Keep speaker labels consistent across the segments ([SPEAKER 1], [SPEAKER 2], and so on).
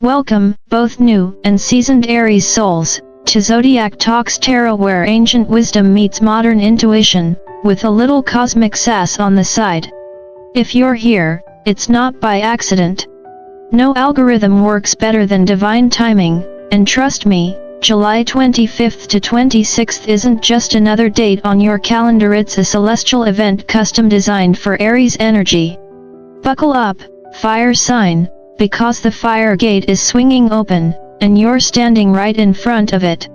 [SPEAKER 1] Welcome, both new and seasoned Aries souls, to Zodiac Talks Tarot, where ancient wisdom meets modern intuition, with a little cosmic sass on the side. If you're here, it's not by accident. No algorithm works better than divine timing, and trust me, July 25th to 26th isn't just another date on your calendar, it's a celestial event custom designed for Aries energy. Buckle up, fire sign, because the Firegate is swinging open, and you're standing right in front of it.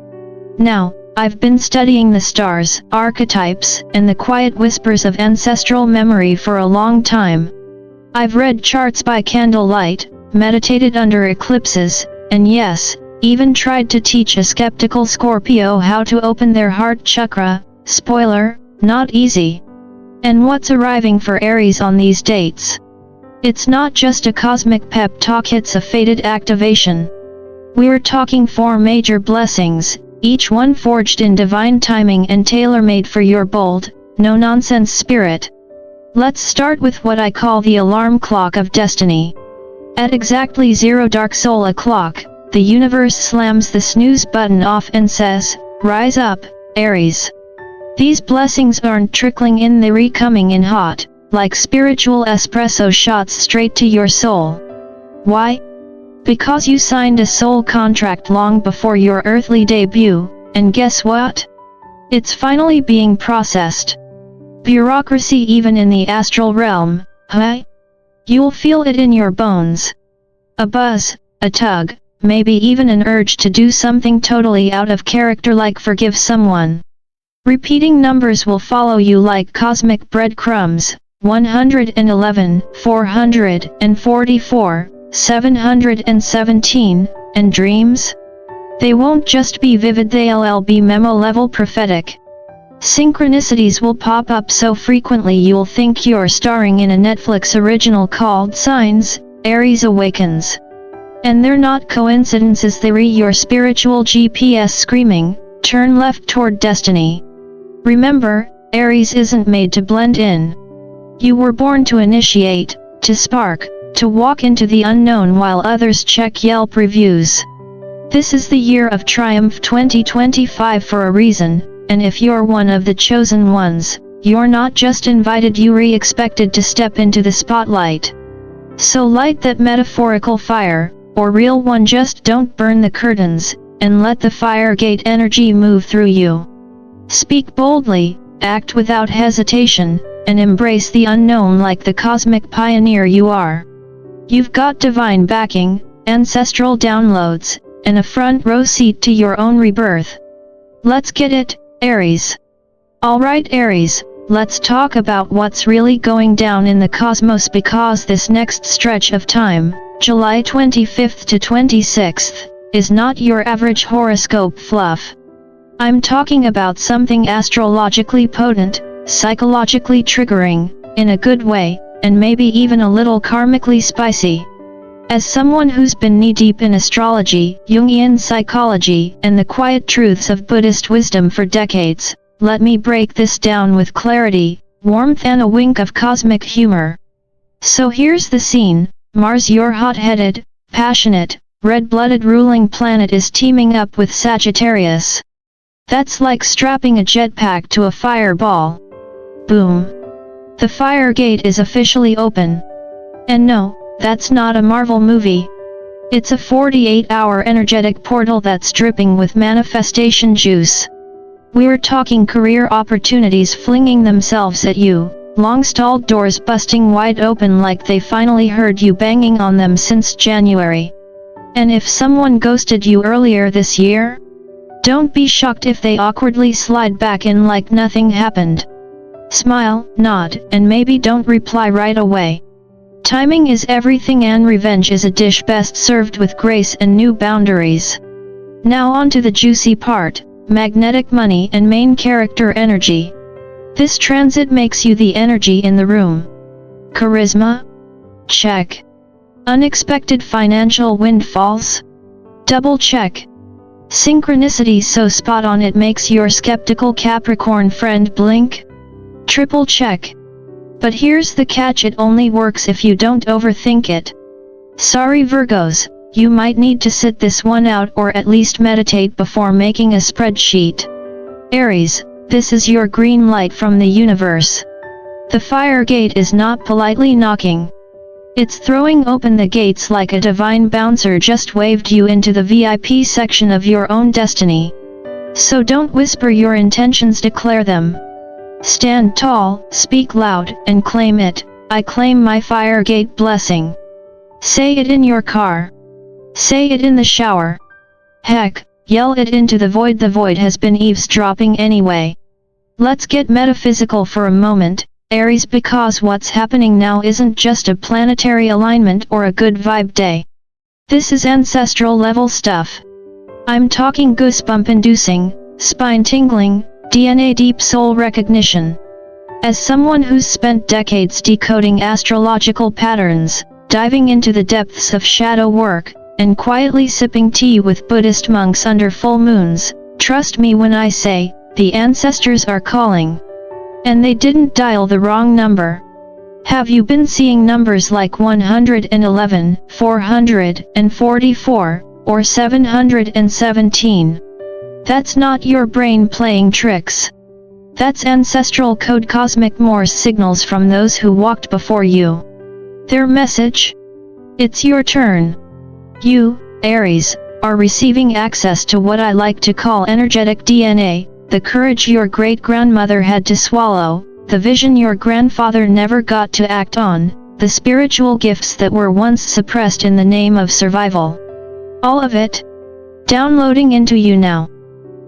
[SPEAKER 1] Now, I've been studying the stars, archetypes, and the quiet whispers of ancestral memory for a long time. I've read charts by candlelight, meditated under eclipses, and yes, even tried to teach a skeptical Scorpio how to open their heart chakra. Spoiler, not easy. And what's arriving for Aries on these dates? It's not just a cosmic pep talk, it's a fated activation. We're talking 4 major blessings, each one forged in divine timing and tailor-made for your bold, no-nonsense spirit. Let's start with what I call the alarm clock of destiny. At exactly 0 dark soul o'clock, the universe slams the snooze button off and says, "Rise up, Aries." These blessings aren't trickling in, they're coming in hot, like spiritual espresso shots straight to your soul. Why? Because you signed a soul contract long before your earthly debut, and guess what? It's finally being processed. Bureaucracy even in the astral realm, huh? You'll feel it in your bones. A buzz, a tug, maybe even an urge to do something totally out of character, like forgive someone. Repeating numbers will follow you like cosmic breadcrumbs. 111, 444, 717, and dreams? They won't just be vivid, they'll be memo-level prophetic. Synchronicities will pop up so frequently you'll think you're starring in a Netflix original called Signs, Aries Awakens. And they're not coincidences, they're your spiritual GPS screaming, turn left toward destiny. Remember, Aries isn't made to blend in. You were born to initiate, to spark, to walk into the unknown while others check Yelp reviews. This is the year of triumph 2025 for a reason, and if you're one of the chosen ones, you're not just invited, you're expected to step into the spotlight. So light that metaphorical fire, or real one, just don't burn the curtains, and let the Firegate energy move through you. Speak boldly, act without hesitation, and embrace the unknown like the cosmic pioneer you are. You've got divine backing, ancestral downloads, and a front row seat to your own rebirth. Let's get it, Aries. Alright Aries, let's talk about what's really going down in the cosmos, because this next stretch of time, July 25th to 26th, is not your average horoscope fluff. I'm talking about something astrologically potent, psychologically triggering, in a good way, and maybe even a little karmically spicy. As someone who's been knee-deep in astrology, Jungian psychology, and the quiet truths of Buddhist wisdom for decades, let me break this down with clarity, warmth, and a wink of cosmic humor. So here's the scene. Mars, your hot-headed, passionate, red-blooded ruling planet, is teaming up with Sagittarius. That's like strapping a jetpack to a fireball. Boom. The Firegate is officially open. And no, that's not a Marvel movie. It's a 48-hour energetic portal that's dripping with manifestation juice. We're talking career opportunities flinging themselves at you, long-stalled doors busting wide open like they finally heard you banging on them since January. And if someone ghosted you earlier this year, don't be shocked if they awkwardly slide back in like nothing happened. Smile, nod, and maybe don't reply right away. Timing is everything, and revenge is a dish best served with grace and new boundaries. Now on to the juicy part, magnetic money and main character energy. This transit makes you the energy in the room. Charisma? Check. Unexpected financial windfalls? Double check. Synchronicity so spot on it makes your skeptical Capricorn friend blink? Triple check. But here's the catch, it only works if you don't overthink it. Sorry Virgos, you might need to sit this one out or at least meditate before making a spreadsheet. Aries, this is your green light from the universe. The Firegate is not politely knocking. It's throwing open the gates like a divine bouncer just waved you into the VIP section of your own destiny. So don't whisper your intentions, declare them. Stand tall, speak loud, and claim it. I claim my Firegate blessing. Say it in your car. Say it in the shower. Heck, yell it into the void has been eavesdropping anyway. Let's get metaphysical for a moment, Aries, because what's happening now isn't just a planetary alignment or a good vibe day. This is ancestral level stuff. I'm talking goosebump inducing, spine tingling, DNA deep soul recognition. As someone who's spent decades decoding astrological patterns, diving into the depths of shadow work, and quietly sipping tea with Buddhist monks under full moons, trust me when I say, the ancestors are calling. And they didn't dial the wrong number. Have you been seeing numbers like 111, 444, or 717? That's not your brain playing tricks. That's ancestral code, cosmic Morse signals from those who walked before you. Their message? It's your turn. You, Aries, are receiving access to what I like to call energetic DNA, the courage your great-grandmother had to swallow, the vision your grandfather never got to act on, the spiritual gifts that were once suppressed in the name of survival. All of it, downloading into you now.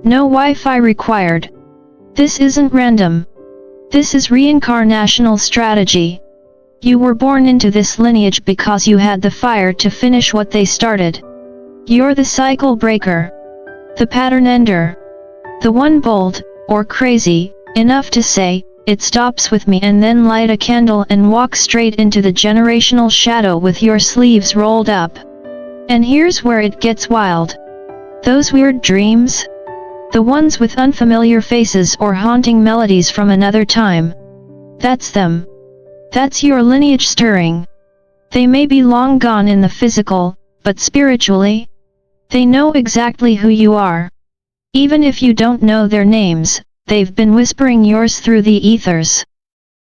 [SPEAKER 1] No Wi-Fi required. This isn't random. This is reincarnational strategy. You were born into this lineage because you had the fire to finish what they started. You're the cycle breaker. The pattern ender. The one bold, or crazy, enough to say, it stops with me, and then light a candle and walk straight into the generational shadow with your sleeves rolled up. And here's where it gets wild. Those weird dreams? The ones with unfamiliar faces or haunting melodies from another time. That's them. That's your lineage stirring. They may be long gone in the physical, but spiritually, they know exactly who you are. Even if you don't know their names, they've been whispering yours through the ethers.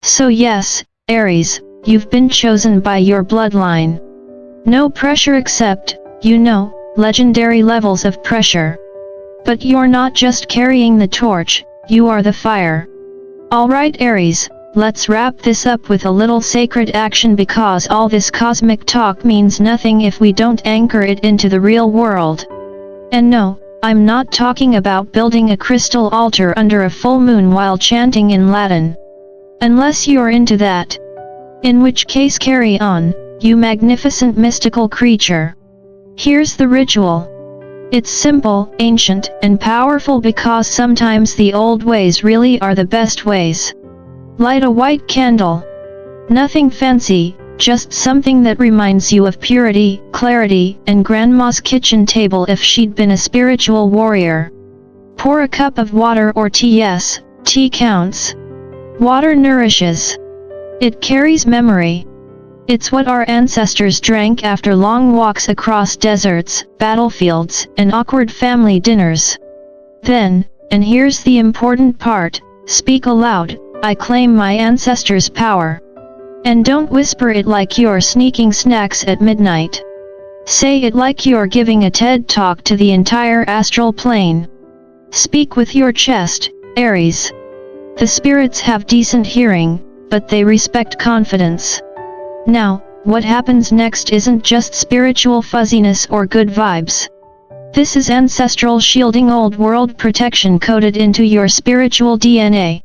[SPEAKER 1] So yes, Aries, you've been chosen by your bloodline. No pressure except, legendary levels of pressure. But you're not just carrying the torch, you are the fire. Alright Aries, let's wrap this up with a little sacred action, because all this cosmic talk means nothing if we don't anchor it into the real world. And no, I'm not talking about building a crystal altar under a full moon while chanting in Latin. Unless you're into that. In which case carry on, you magnificent mystical creature. Here's the ritual. It's simple, ancient, and powerful, because sometimes the old ways really are the best ways. Light a white candle. Nothing fancy, just something that reminds you of purity, clarity, and Grandma's kitchen table if she'd been a spiritual warrior. Pour a cup of water or tea. Yes, tea counts. Water nourishes. It carries memory. It's what our ancestors drank after long walks across deserts, battlefields, and awkward family dinners. Then, and here's the important part, speak aloud, I claim my ancestors' power. And don't whisper it like you're sneaking snacks at midnight. Say it like you're giving a TED talk to the entire astral plane. Speak with your chest, Aries. The spirits have decent hearing, but they respect confidence. Now, what happens next isn't just spiritual fuzziness or good vibes. This is ancestral shielding, old world protection coded into your spiritual DNA.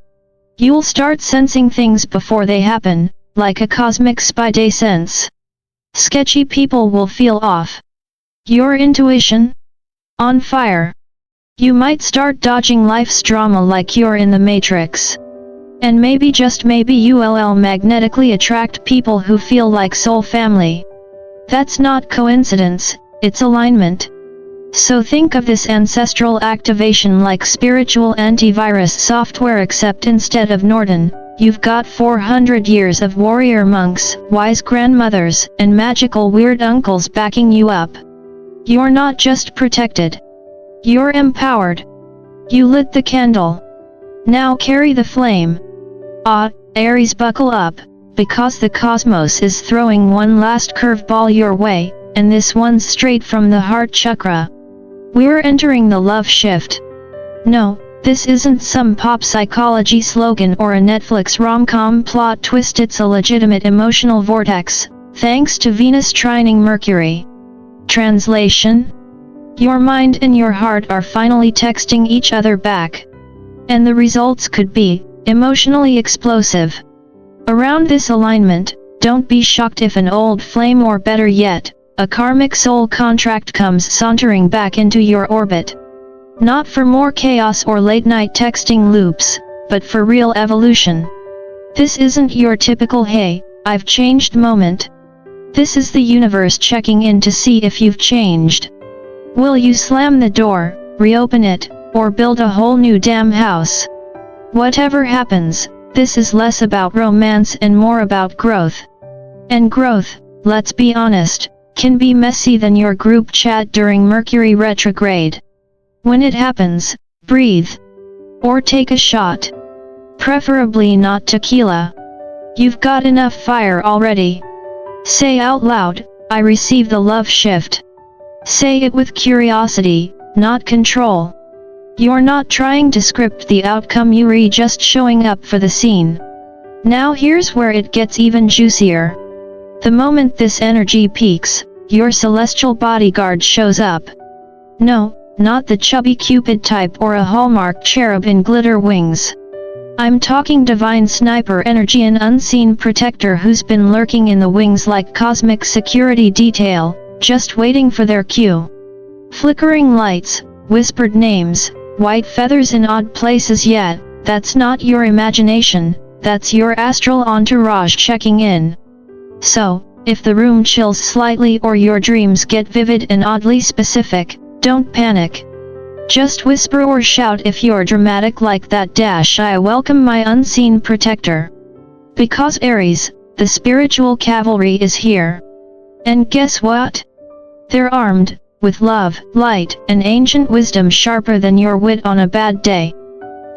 [SPEAKER 1] You'll start sensing things before they happen, like a cosmic spy day sense. Sketchy people will feel off. Your intuition? On fire. You might start dodging life's drama like you're in the Matrix. And maybe, just maybe, you'll magnetically attract people who feel like soul family. That's not coincidence, it's alignment. So think of this ancestral activation like spiritual antivirus software, except instead of Norton, you've got 400 years of warrior monks, wise grandmothers, and magical weird uncles backing you up. You're not just protected. You're empowered. You lit the candle. Now carry the flame. Aries, buckle up, because the cosmos is throwing one last curveball your way, and this one's straight from the heart chakra. We're entering the love shift. No, this isn't some pop psychology slogan or a Netflix rom-com plot twist. It's a legitimate emotional vortex, thanks to Venus trining Mercury. Translation? Your mind and your heart are finally texting each other back. And the results could be emotionally explosive. Around this alignment, don't be shocked if an old flame, or better yet, a karmic soul contract, comes sauntering back into your orbit. Not for more chaos or late-night texting loops, but for real evolution. This isn't your typical "hey, I've changed" moment. This is the universe checking in to see if you've changed. Will you slam the door, reopen it, or build a whole new damn house? Whatever happens, this is less about romance and more about growth. And growth, let's be honest, can be messy than your group chat during Mercury retrograde. When it happens, breathe. Or take a shot. Preferably not tequila. You've got enough fire already. Say out loud, "I receive the love shift." Say it with curiosity, not control. You're not trying to script the outcome, you're just showing up for the scene. Now here's where it gets even juicier. The moment this energy peaks, your celestial bodyguard shows up. No, not the chubby Cupid type or a Hallmark cherub in glitter wings. I'm talking divine sniper energy, an unseen protector who's been lurking in the wings like cosmic security detail, just waiting for their cue. Flickering lights, whispered names, white feathers in odd places. Yet, that's not your imagination, that's your astral entourage checking in. So, if the room chills slightly or your dreams get vivid and oddly specific, don't panic. Just whisper or shout if you're dramatic like that dash, "I welcome my unseen protector." Because Aries, the spiritual cavalry, is here. And guess what? They're armed, with love, light, and ancient wisdom sharper than your wit on a bad day.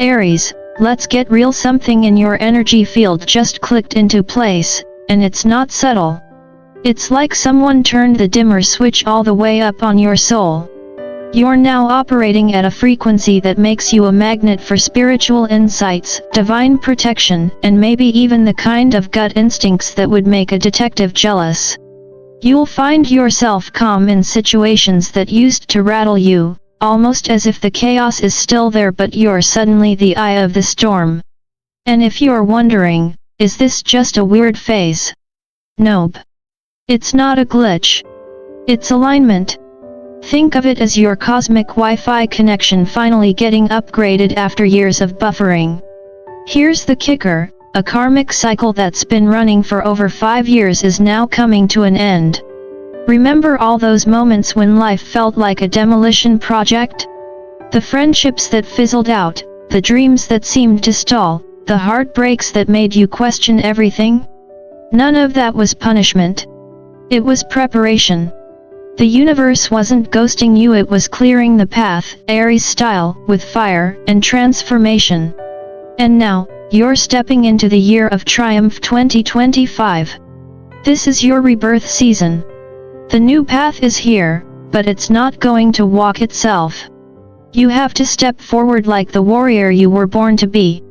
[SPEAKER 1] Aries, let's get real. Something in your energy field just clicked into place, and it's not subtle. It's like someone turned the dimmer switch all the way up on your soul. You're now operating at a frequency that makes you a magnet for spiritual insights, divine protection, and maybe even the kind of gut instincts that would make a detective jealous. You'll find yourself calm in situations that used to rattle you, almost as if the chaos is still there but you're suddenly the eye of the storm. And if you're wondering, is this just a weird phase? Nope. It's not a glitch. It's alignment. Think of it as your cosmic Wi-Fi connection finally getting upgraded after years of buffering. Here's the kicker, a karmic cycle that's been running for over 5 years is now coming to an end. Remember all those moments when life felt like a demolition project? The friendships that fizzled out, the dreams that seemed to stall, the heartbreaks that made you question everything? None of that was punishment. It was preparation. The universe wasn't ghosting you, it was clearing the path, Aries style, with fire and transformation. And now, you're stepping into the year of triumph 2025. This is your rebirth season. The new path is here, but it's not going to walk itself. You have to step forward like the warrior you were born to be.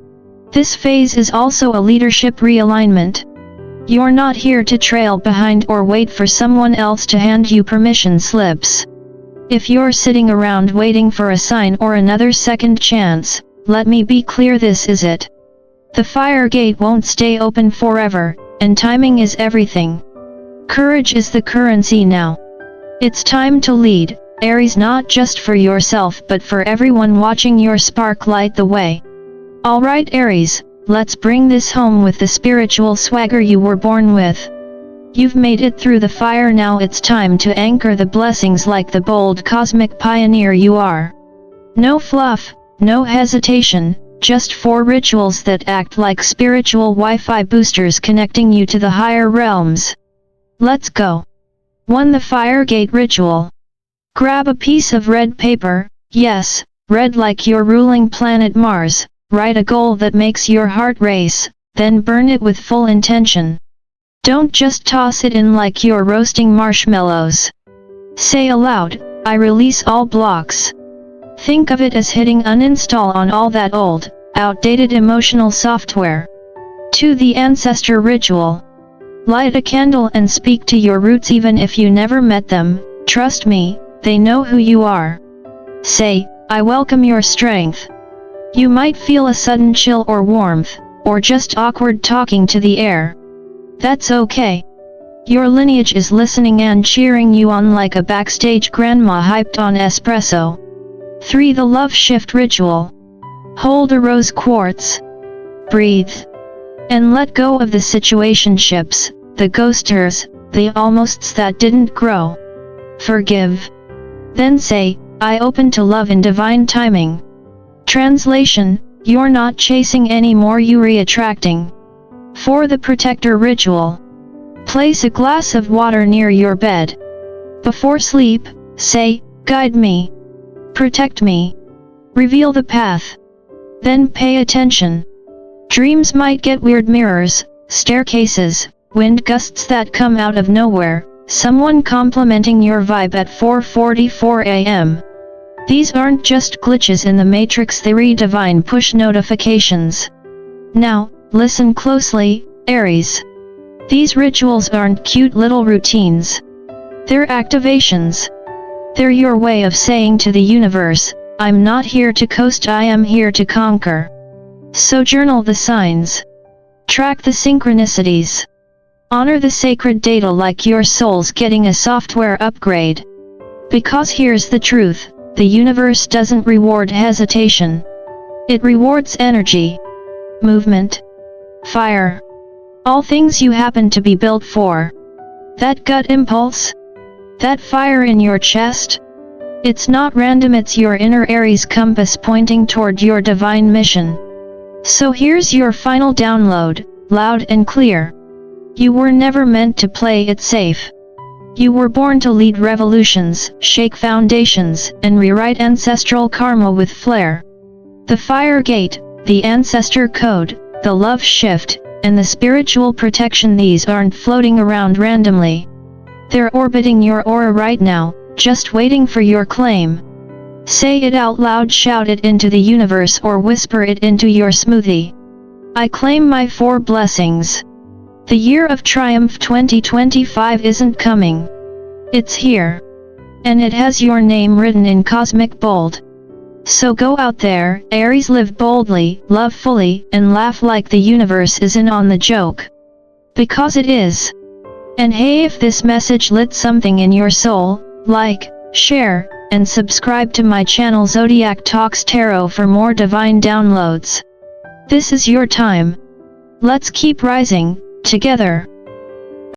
[SPEAKER 1] This phase is also a leadership realignment. You're not here to trail behind or wait for someone else to hand you permission slips. If you're sitting around waiting for a sign or another second chance, let me be clear, this is it. The Firegate won't stay open forever, and timing is everything. Courage is the currency now. It's time to lead, Aries, not just for yourself but for everyone watching. Your spark light the way. Alright Aries, let's bring this home with the spiritual swagger you were born with. You've made it through the fire, now it's time to anchor the blessings like the bold cosmic pioneer you are. No fluff, no hesitation, just 4 rituals that act like spiritual Wi-Fi boosters connecting you to the higher realms. Let's go. 1. The Firegate Ritual. Grab a piece of red paper, yes, red like your ruling planet Mars, write a goal that makes your heart race, then burn it with full intention. Don't just toss it in like you're roasting marshmallows. Say aloud, I release all blocks. Think of it as hitting uninstall on all that old, outdated emotional software. To the Ancestor ritual. Light a candle and speak to your roots even if you never met them, trust me, they know who you are. Say, I welcome your strength. You might feel a sudden chill or warmth, or just awkward talking to the air. That's okay. Your lineage is listening and cheering you on like a backstage grandma hyped on espresso. 3. The Love Shift Ritual. Hold a rose quartz. Breathe. And let go of the situationships, the ghosters, the almosts that didn't grow. Forgive. Then say, I open to love in divine timing. Translation, you're not chasing anymore, you're attracting. 4. The Protector Ritual. Place a glass of water near your bed. Before sleep, say, guide me. Protect me. Reveal the path. Then pay attention. Dreams might get weird, mirrors, staircases, wind gusts that come out of nowhere, someone complimenting your vibe at 4:44 a.m. These aren't just glitches in the matrix, they are divine push notifications. Now, listen closely, Aries. These rituals aren't cute little routines. They're activations. They're your way of saying to the universe, I'm not here to coast, I am here to conquer. So journal the signs. Track the synchronicities. Honor the sacred data like your soul's getting a software upgrade. Because here's the truth, the universe doesn't reward hesitation. It rewards energy, movement, fire. All things you happen to be built for. That gut impulse? That fire in your chest? It's not random, it's your inner Aries compass pointing toward your divine mission. So here's your final download, loud and clear. You were never meant to play it safe. You were born to lead revolutions, shake foundations, and rewrite ancestral karma with flair. The Firegate, the Ancestor code, the love shift, and the spiritual protection, these aren't floating around randomly. They're orbiting your aura right now, just waiting for your claim. Say it out loud, shout it into the universe, or whisper it into your smoothie. I claim my 4 blessings. The year of triumph 2025 isn't coming. It's here. And it has your name written in cosmic bold. So go out there, Aries, live boldly, love fully, and laugh like the universe is in on the joke. Because it is. And hey, if this message lit something in your soul, like, share, and subscribe to my channel Zodiac Talks Tarot for more divine downloads. This is your time. Let's keep rising, together.